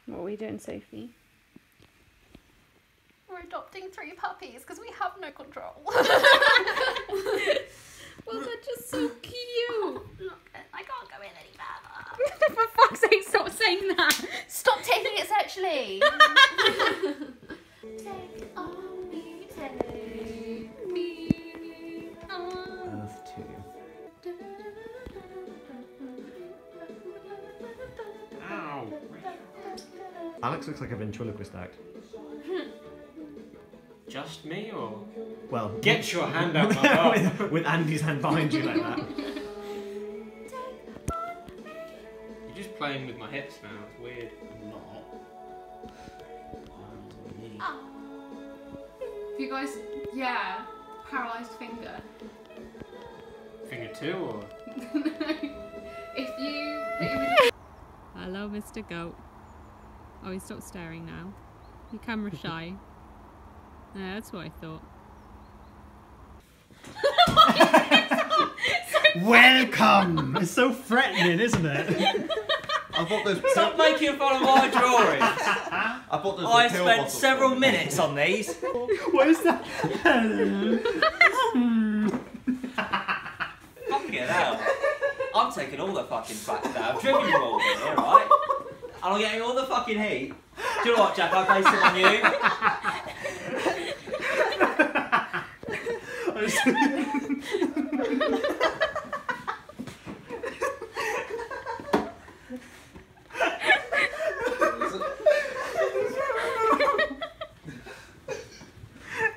What are we doing, Sophie? We're adopting 3 puppies because we have no control. Well, they're just so cute. Look, I can't go in any further. For fuck's sake, stop saying that. Stop taking it sexually. Take on me, take me on. Earth 2. Ow. Alex looks like a ventriloquist act. Just me, or? Well, Get your hand out my butt. with Andy's hand behind you like that. You're just playing with my hips now, it's weird. I'm not. You guys, yeah, paralysed finger. Finger 2, or? If you... Hello, Mr. Goat. Oh, he stopped staring now. You're camera shy. Yeah, that's what I thought. Welcome! It's so threatening, isn't it? I bought those. Stop making fun of my drawings. I bought those. I spent several minutes on these. What is that? Fucking hell. I'm taking all the fucking facts now. I've driven you all here, right? And I'm getting all the fucking heat. Do you know what, Jack? I based it on you.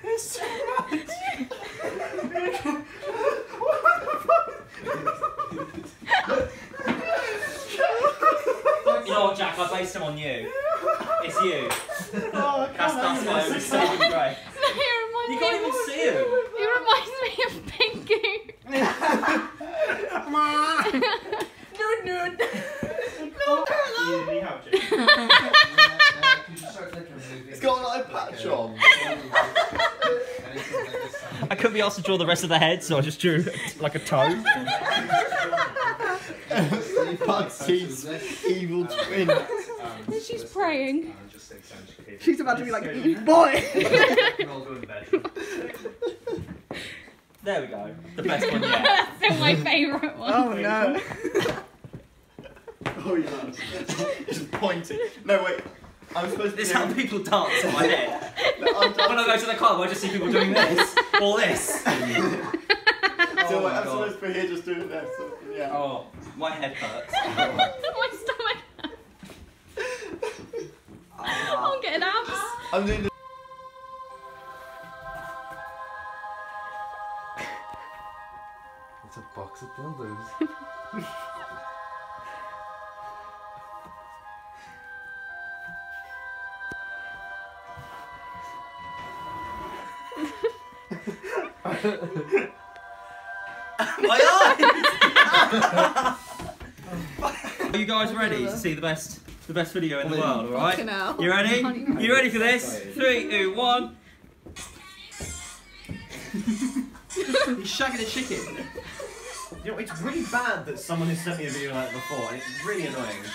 It's too much. You know what, Jack? I based them on you. It's you. Oh, That's my only saving grace. You can't even see him. He reminds me of Pingu. It's got an eye patch on. I couldn't be asked to draw the rest of the head, so I just drew like a toe. Pugsy's evil twin. She's praying. She's about to be like, boy! There we go. The best one yet. That's still my favourite one. Oh no. Oh yeah. Just pointing. No wait. I'm supposed to. This is how people dance in my head. When I go to the club, I just see people doing this or this. So Oh my I'm God. supposed to be here just doing this. So, yeah. Oh, my head hurts. My stomach. I'm getting abs. I'm doing the. It's a box of dildos. My eyes! Are you guys ready to see the best video in the world, alright? You ready? You ready for this? 3, 2, 1. He's shagging a chicken. You know, it's really bad that someone has sent me a video like that before, and it's really annoying.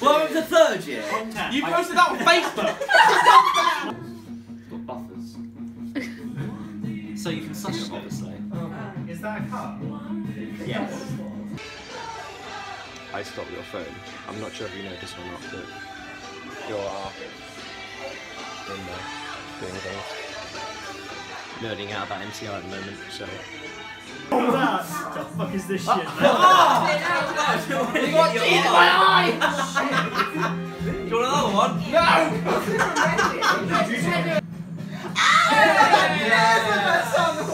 Welcome to third year. You posted that on Facebook! Got buffers. So you can suck them, obviously. Is that a car? Yes. I stopped your phone. I'm not sure if you noticed or not, but you're in there doing things. Nerding out about MCI at the moment, so. What that? What the fuck is this shit, man? You got cheese in my eye! Do you want another one? No!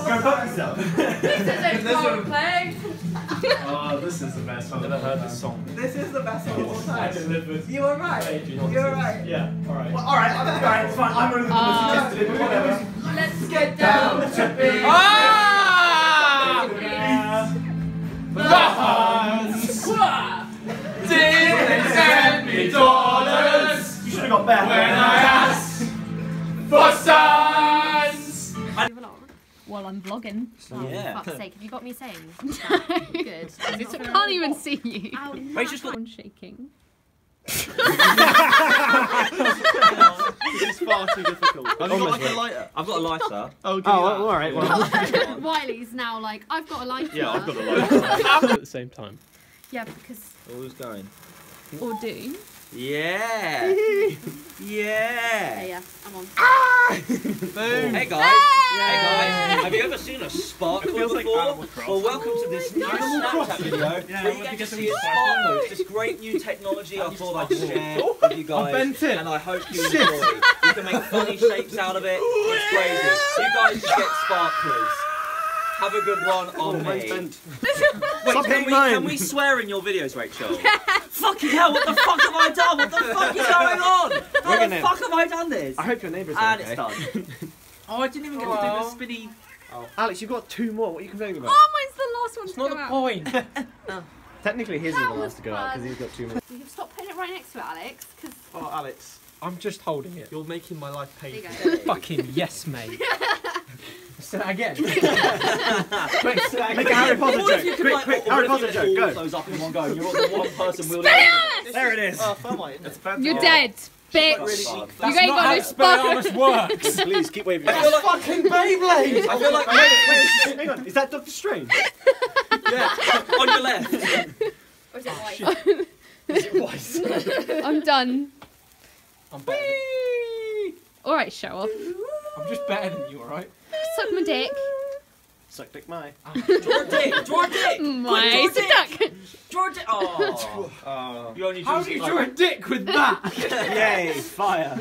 Go fuck yourself. Oh, this is the best song. I've never heard this song. This is the best song of all I time. delivered. You were right. You were right. Yeah, alright. Well, alright, It's fine, I'm one of the people who suggested it, whatever. Let's get down to business. Didn't send me dollars. You should have got better. When I asked for sons. while I'm vlogging. Oh, Yeah. for fuck's sake, have you got me saying Good. Good. I can't even see you. Ow, Rachel's got... One shaking. This is far too difficult. Have you got like a lighter? I've got a lighter. Oh, alright. No. Wiley's now like, I've got a lighter. Yeah, I've got a lighter. At the same time. Yeah, because... Who's going? Or do. Yeah! Yeah, I'm on. Boom! Hey guys! Hey guys! Have you ever seen a sparkler before? like Animal Crossing. Well, welcome to this new Snapchat video where you get to see a sparkler. It's this great new technology I thought I'd share with you guys, bent it. and I hope you enjoy it. You can make funny shapes out of it. It's crazy. You guys should get sparklers. Have a good one on me. Wait, can we swear in your videos, Rachel? Fucking hell, what the fuck have I done? What the fuck is going on? How the fuck have I done this? I hope your neighbours And okay. it's done. Oh, I didn't even get to do the spinny... Oh. Alex, you've got 2 more. What are you complaining about? Oh, mine's the last one It's to not go the out. point. Technically, his is the last to go out because he's got 2 minutes. You can stop putting it right next to it, Alex, because... Oh, Alex, I'm just holding it. you're making my life There you painful. go. Fucking yes, mate. Say that again. Quick, make a Harry Potter joke. Quick, Harry Potter joke, go. Those up in one go. You're the one person wielding it. There it is. Oh, thermite. It's fantastic. You're dead, bitch. That's You ain't got no sparkle. works. Please keep waving. I feel like Fucking Beyblade. I feel like Wait, hang on. Is that Doctor Strange? yeah, on your left. Or is it white? Is it Weiss? I'm done. I'm better. Alright, show off. I'm just better than you, alright? Suck my dick. Suck dick, my. Draw a dick. Draw a dick. My duck. Draw a dick. Oh. Oh. You only How do you draw a dick with that? Yay, fire.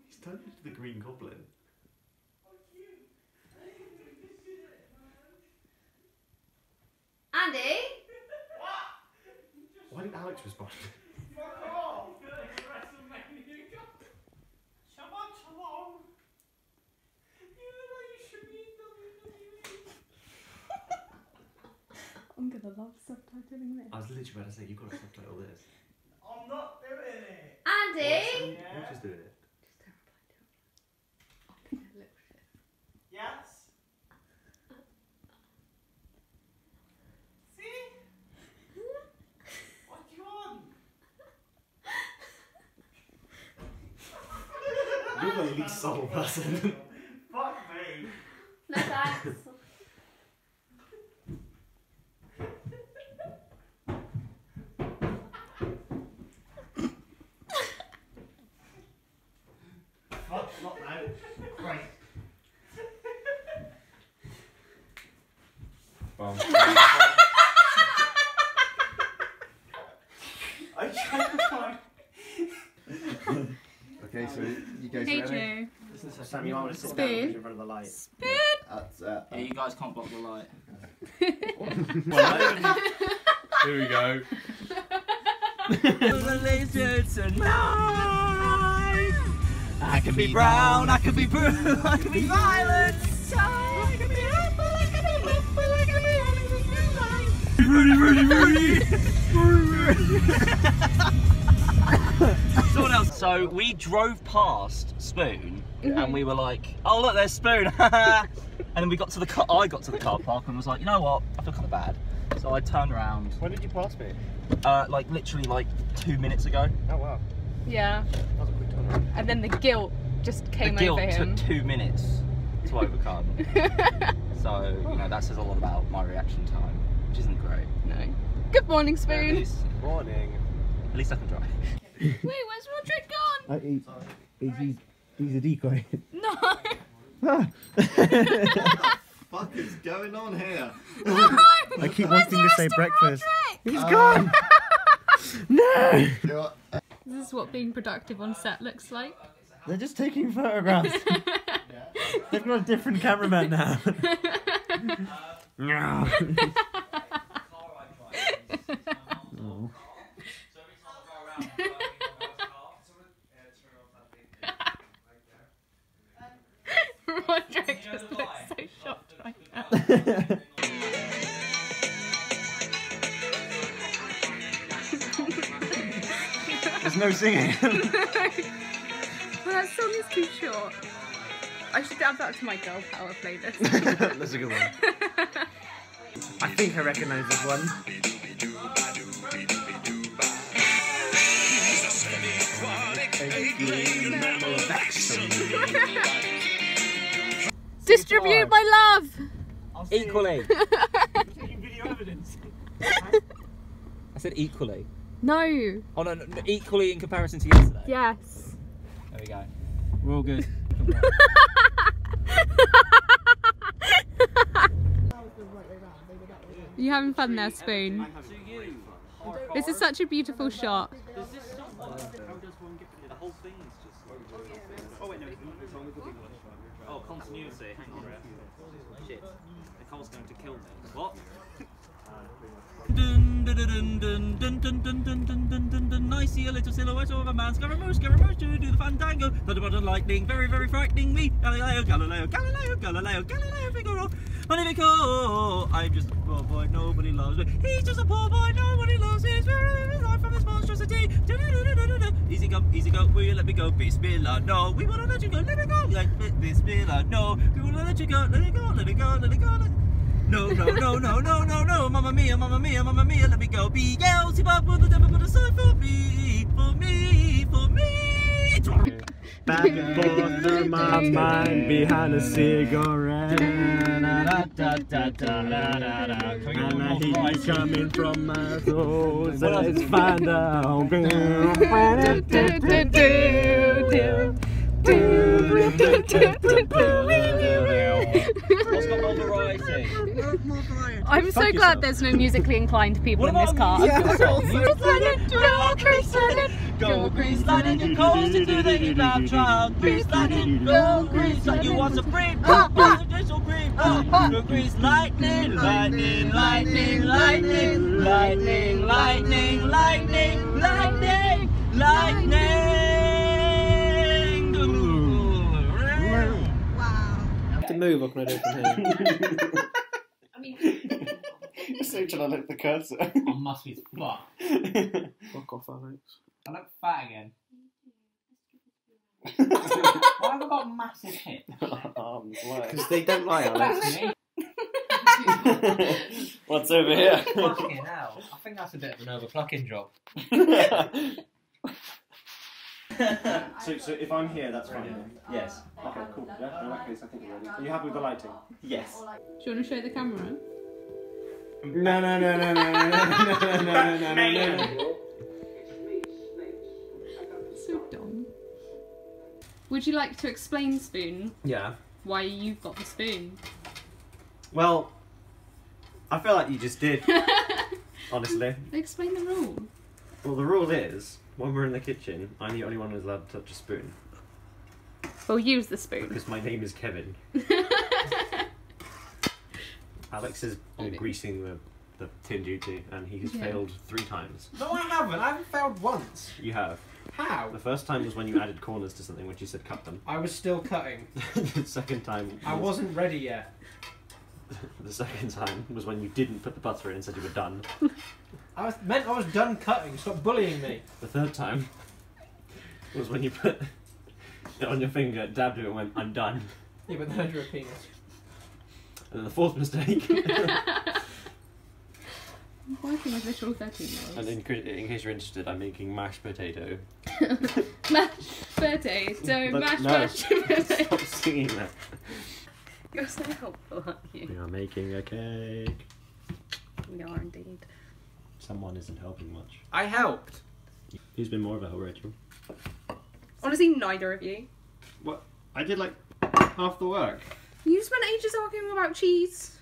He's turned into the Green Goblin. Andy? Why didn't Alex respond? I'm gonna love subtitling this. I was literally about to say, you've got to subtitle this. I'm not doing it. Andy? You're just doing it. Yes. See? What do you want? You're the least subtle person. Fuck me. No thanks. Fuck, not now. Right. I tried to find. Okay, so you guys Hey ready? Joe. Sam, you might want to sit Spoon. down in front of the light. That's Yeah, you guys can't block the light. Here we go. I can be brown, I can be blue, I can be violet. I can be apple, I can be apple, I can be Someone else. So we drove past Spoon and we were like, oh look, there's Spoon. And then we got to the car, I got to the car park and was like, you know what, I feel kind of bad. So I turned around, When did you pass me? like literally like 2 minutes ago. Oh wow. Yeah. That was a quick turnaround. And then the guilt just came The guilt over him. took 2 minutes to overcome. So, you know, that says a lot about my reaction time, which isn't great. No. Good morning, At Spoon. least, Morning. at least I can drive. Wait, where's Roderick gone? he's a decoy. No. Fuck is going on here? No. I keep Where's wanting to say Mr. breakfast. Roderick? He's gone. No. This is what being productive on set looks like. They're just taking photographs. They've got a different cameraman now. No. Oh. just look so shocked right now. There's no singing. Well, that song is too short. I should add that to my girl power playlist. That's a good one. I think I recognise this one. Distribute my love! Equally. Video evidence. I said equally. No. Oh no, equally in comparison to yesterday. Yes. There we go. We're all good. You having fun there, Spoon? This is such a beautiful shot. The whole thing is just. Oh wait, no, it's wrong with the big one. Oh, continuity. Hang on. Shit. Nicole's going to kill me. What? Dun dun dun dun dun dun dun dun dun dun dun dun. I see a little silhouette of a man. Scaramouche, Scaramouche, to do the fandango. Thunderbolt and lightning, very, very frightening me. Galileo, Galileo, Galileo, Galileo, Galileo, Figaro. Magnifico. I'm just a poor boy, nobody loves me. He's just a poor boy, nobody loves his life from this monstrosity. Easy go, will you let me go? Bismillah, no, we wanna let you go, let me go. Like Bismillah, no, we wanna let you go, let it go, let it go, let it go. No, no, no, no, no, no, no, mamma mia, mamma mia, mamma mia, let me go. Beelzebub, will the devil put aside for me, for me, for me. Back and forth through my mind behind a cigarette. And the heat coming from my soul says find out. What's got more variety? I'm so glad there's no musically inclined people in this car. Go grease lightning, you coast into the heat lab trial. Grease lightning, go grease like you want supreme. Go grease lightning, lightning, lightning, lightning, lightning, lightning, lightning, lightning, lightning. To move, or can I do it from here? You're so trying to lick the cursor. I must be fucked. Fuck off, Alex. I look fat again. Why have I got massive hips? Because they don't lie, Alex. That's me. What's over here? Fucking hell. I think that's a bit of an overclocking job. So if I'm here, that's fine. Yes. Okay, cool. Yeah, in that case, I think we're ready. Are you happy with the lighting? Yes. Do you want to show the camera? No, no, no, no, no, no, no, no, no, no, no. So dumb. Would you like to explain, Spoon, Yeah. why you've got the spoon? Well, I feel like you just did. Honestly. Explain the rule. Well, the rule is, when we're in the kitchen, I'm the only one who's allowed to touch a spoon. Well, use the spoon. Because my name is Kevin. Alex has been greasing the tin duty, and he has failed 3 times. No, I haven't. I haven't failed once. You have. How? The first time was when you added corners to something, which you said cut them. I was still cutting. The second time I wasn't ready yet. The second time was when you didn't put the butter in and said you were done. I was done cutting. Stop bullying me. The third time was when you put it on your finger, dabbed it and went, I'm done. Yeah, but then I drew a penis. And then the fourth mistake. I'm working with literal 13-year-olds. And in case you're interested, I'm making mashed potato. Mashed potato, But mashed no, potato. Stop singing that. You're so helpful, aren't you? We are making a cake. We are indeed. Someone isn't helping much. I helped. Who's been more of a help, Rachel? Honestly, neither of you. What? I did like half the work. You spent ages arguing about cheese.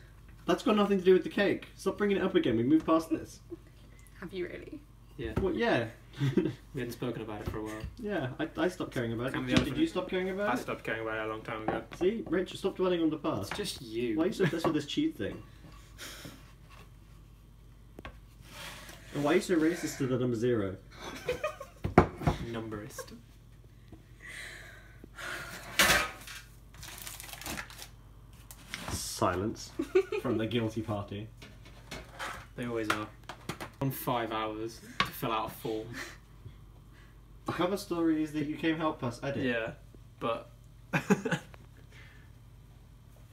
That's got nothing to do with the cake. Stop bringing it up again. We moved past this. Have you really? Yeah. Well, yeah. We hadn't spoken about it for a while. Yeah, I stopped caring about And it. the Did other- you stop caring about I it? stopped caring about it a long time ago. See, Rachel, stop dwelling on the past. It's just you. Why are you so obsessed with this cheese thing? And why are you so racist to the number 0? Numberist. Silence from the guilty party. They always are. On 5 hours to fill out a form. The cover story is that you came help us edit. Yeah, but...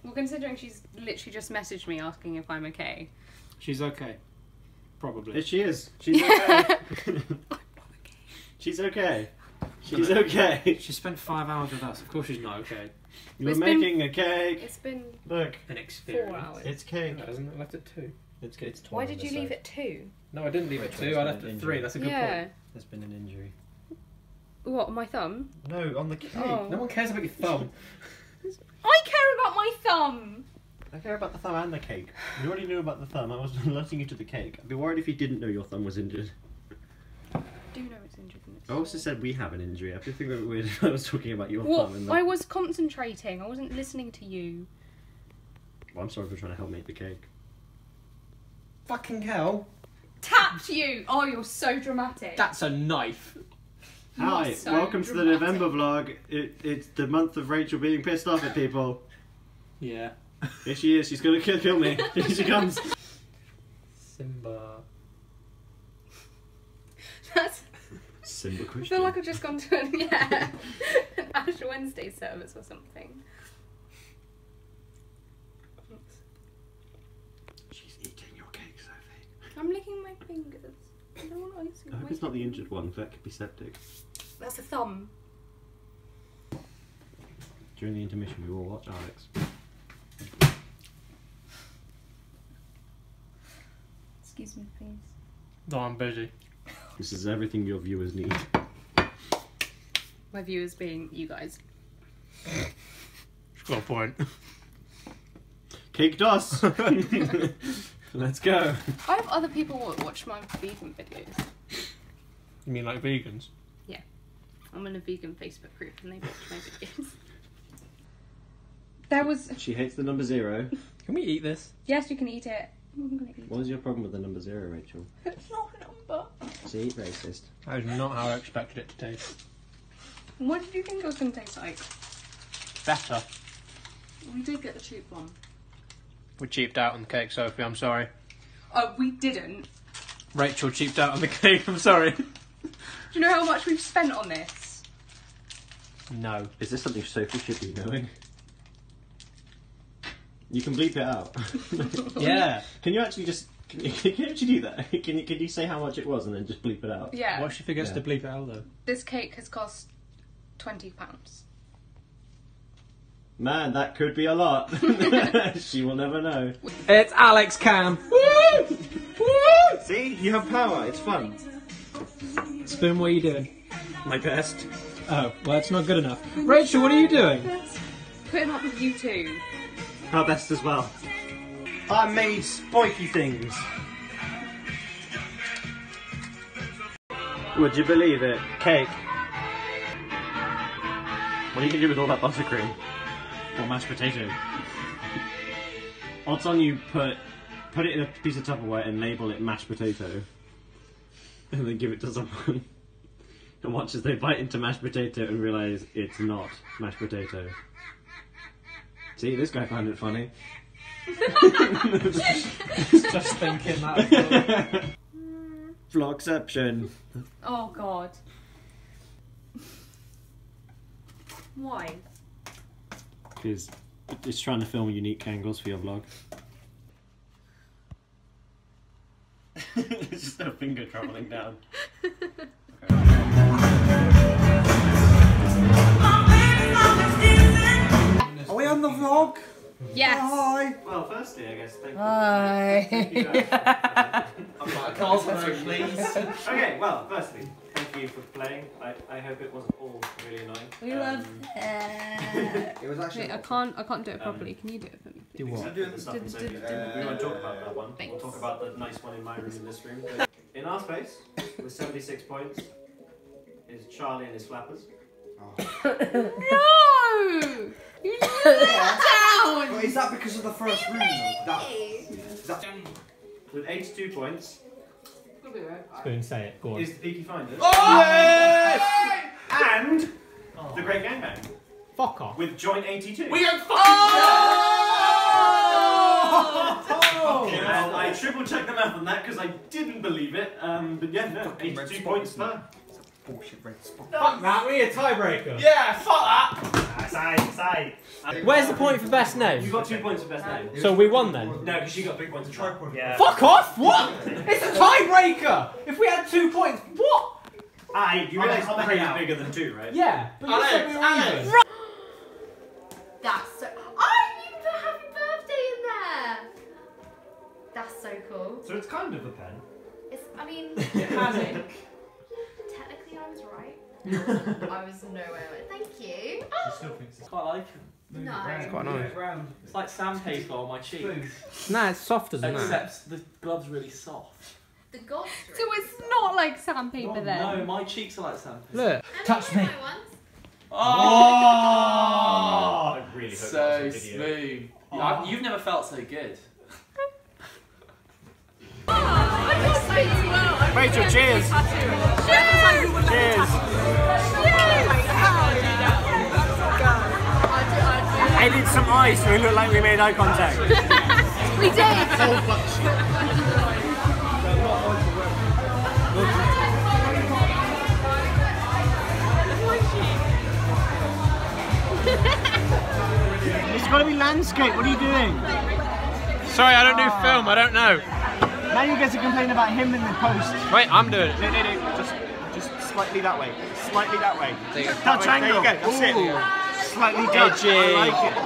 Well, considering she's literally just messaged me asking if I'm okay. She's okay. Probably. Yes, she is. She's okay. She's okay. She's okay. She spent 5 hours with us. Of course she's not okay. You're It's making a cake. It's been Look, An experience. 4 hours. it's cake. No, isn't it left at 2? It's Why did you leave at 2? No, I didn't leave at Rachel, 2. I it's left been at an 3. injury. That's a good Yeah. point. There's been an injury. What, my thumb? No, on the cake. Oh. No one cares about your thumb. I care about my thumb! I care about the thumb and the cake. You already knew about the thumb. I was alerting you to the cake. I'd be worried if you didn't know your thumb was injured. I do know it's injured. And it's I also said we have an injury. I feel a bit weird if I was talking about your What? thumb. And I was concentrating. I wasn't listening to you. Well, I'm sorry for trying to help make the cake. Fucking hell. Tapped you! Oh, you're so dramatic. That's a knife. You are Hi, so welcome to the dramatic. November vlog. It's the month of Rachel being pissed off at people. Yeah. Here she is. She's gonna kill me. Here she comes. Simba. That's, Simba I Christian. feel like I've just gone to an Ash Wednesday service or something. She's eating your cake, Sophie. I'm licking my fingers. I don't want icing. I hope it's not the injured one, 'cause that could be septic. That's a thumb. During the intermission, we will watch Alex. Excuse me, please. No, I'm busy. This is everything your viewers need. My viewers being you guys. She's got a point. Cake DOS! Let's go. I have other people who watch my vegan videos. You mean like vegans? I'm in a vegan Facebook group and they watch my videos. There was... She hates the number 0. Can we eat this? Yes, you can eat it. I'm gonna eat What is your problem with the number 0, Rachel? it. It's not a number. See, racist. That is not how I expected it to taste. What did you think it was going to taste like? Better. We did get the cheap one. We cheaped out on the cake, Sophie, I'm sorry. Oh, we didn't. Rachel cheaped out on the cake, I'm sorry. Do you know how much we've spent on this? No. Is this something Sophie should be knowing? You can bleep it out. Yeah. Can you actually just... Can you actually do that? Can you say how much it was and then just bleep it out? Yeah. What if she forgets Yeah. to bleep it out though? This cake has cost £20. Man, that could be a lot. She will never know. It's Alex Cam. See? You have power. It's fun. Spoon, what are you doing? My best. Oh, well, that's not good enough. Rachel, what are you doing? Putting up with you two. Our best as well. I made spiky things. Would you believe it? Cake. What are you going to do with all that buttercream? Or mashed potato? Odds on you put it in a piece of Tupperware and label it mashed potato. And then give it to someone. And watch as they bite into mashed potato and realise it's not mashed potato. See, this guy found it funny. Just thinking that. Vlogception. Oh, God. Why? Because it's trying to film unique angles for your vlog. It's just a finger travelling down. Are we on the vlog? Yes. Hi. Well, firstly, I guess, thank you. I'm like, Carl's please. Okay, well, firstly, thank you for playing. I hope it wasn't all really annoying. We love It was actually. Wait, I can't do it properly. Can you do it for me? Do what? Do the stuff in Sophie's room. We won't talk about that one. Thanks. We'll talk about the nice one in my room in this room. In our space, with 76 points, is Charlie and his flappers. No! You let that down! Well, is that because of the first room? That, With 82 points, Spoon, say it. Go on. is the Peaky Finders. Oh! And the Great Gangbang. Fuck off. With joint 82. We don't fucking. Oh! Okay, well, I triple checked the math on that because I didn't believe it. But yeah, no, 82 points for. Bullshit red spot. Fuck that, we need a tiebreaker. Yeah, fuck that. Side. Where's the point for best name? You got 2 points for best name. So we won then? No, because you got 3 points. Yeah. Fuck off! What? It's a tiebreaker! If we had 2 points, what? You realise 3 is bigger than 2, right? Yeah, but you said we were even. That's so. Oh, you put happy birthday in there. That's so cool. So it's kind of a pen. It's. I mean. Panic. Technically, I was right. I was nowhere right. Thank you. She still thinks it's Quite like it. No. It's quite nice. It's like sandpaper on my cheeks. Nah, it's softer than that. Except the glove's really soft. The gods. So it's not like sandpaper then? No, my cheeks are like sandpaper. Look, touch me. Oh! I really hope So that's a video. smooth. You've never felt so good. Rachel, cheers! Cheers! I did some ice so it looked like we made eye contact. We did! It's got to be landscape, what are you doing? Sorry, I don't do film, I don't know. Now you get to complain about him in the post. Wait, I'm doing it. No, just slightly that way. Slightly that way. Touch angle. There you go, that's it. Slightly touch. Edgy. I like it.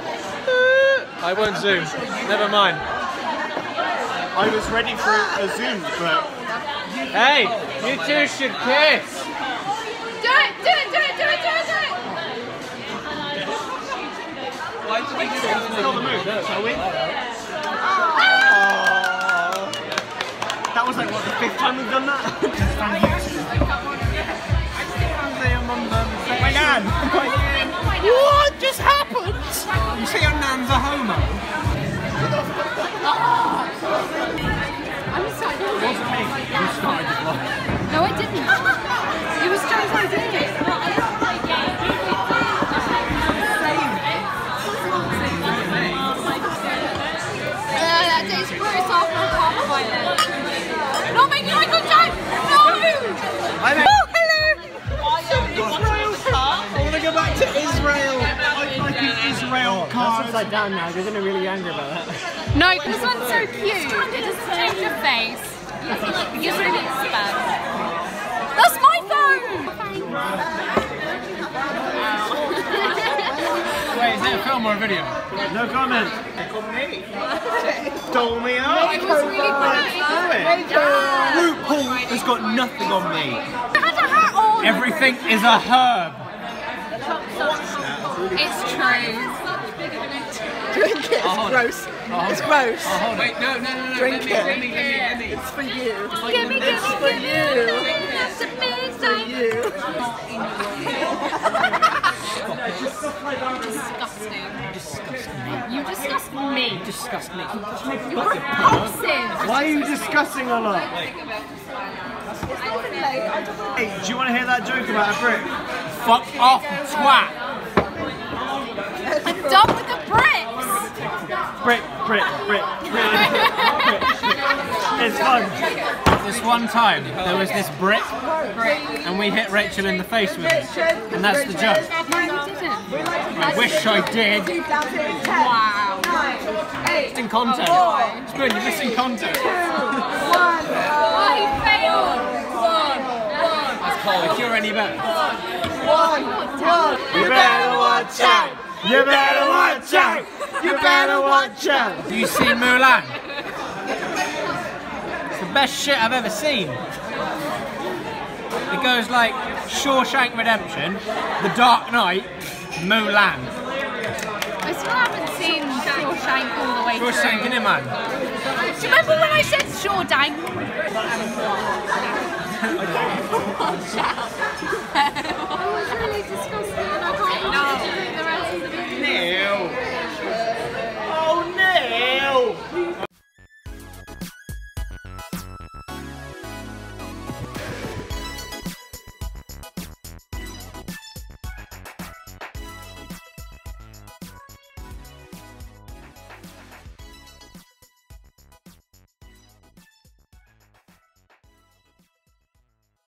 I won't zoom. Never mind. I was ready for a zoom, but... Hey, you two should kiss. Do it! Do it! Do it! Do it! Do it! Do it! Why did we do it? Let's go the move, shall we? That was like, what, the 5th time we've done that? My nan! What just happened? You say your nan's a homo? I'm sorry. It wasn't me. You started the vlog. No, I didn't. It was Joe's idea. That tastes gross off my carbohydrate. Not making eye contact! No! Oh, hello! Israel car? I want to go back to Israel! I'd like an Israel car. That's upside down now, they're going to be really angry about that. No, this one's so cute. It doesn't change your face. You just really expect. That's my phone! Wait, is it a film or a video? No comment. Stole me up. No, it was really RuPaul has got nothing on me. I had a hat on! Everything is a herb. It's true. Drink it, it's gross. It's gross. Wait, no. Drink Let me. It's for you. Gimme, It's for you. That's amazing. For you. Disgusting. You disgust me. You disgust me. You're repulsive. Why are you discussing a lot? Hey, do you want to hear that joke about a brick? Fuck off, twat. I'm done with the bricks. Brick. It's fun. This one time, there was this brick, and we hit Rachel in the face with it. And that's the joke. No, you didn't. I wish I did. Wow. It's in content. Spoon, you're missing content. Oh, he failed. That's cold. If you're any better. You better watch out. You better watch out. You better watch out. Do you see Mulan? It's the best shit I've ever seen. It goes like Shawshank Redemption, The Dark Knight, Mulan. I still haven't seen Shawshank all the way through. Shawshank in it, man. Do you remember when I said Shawshank?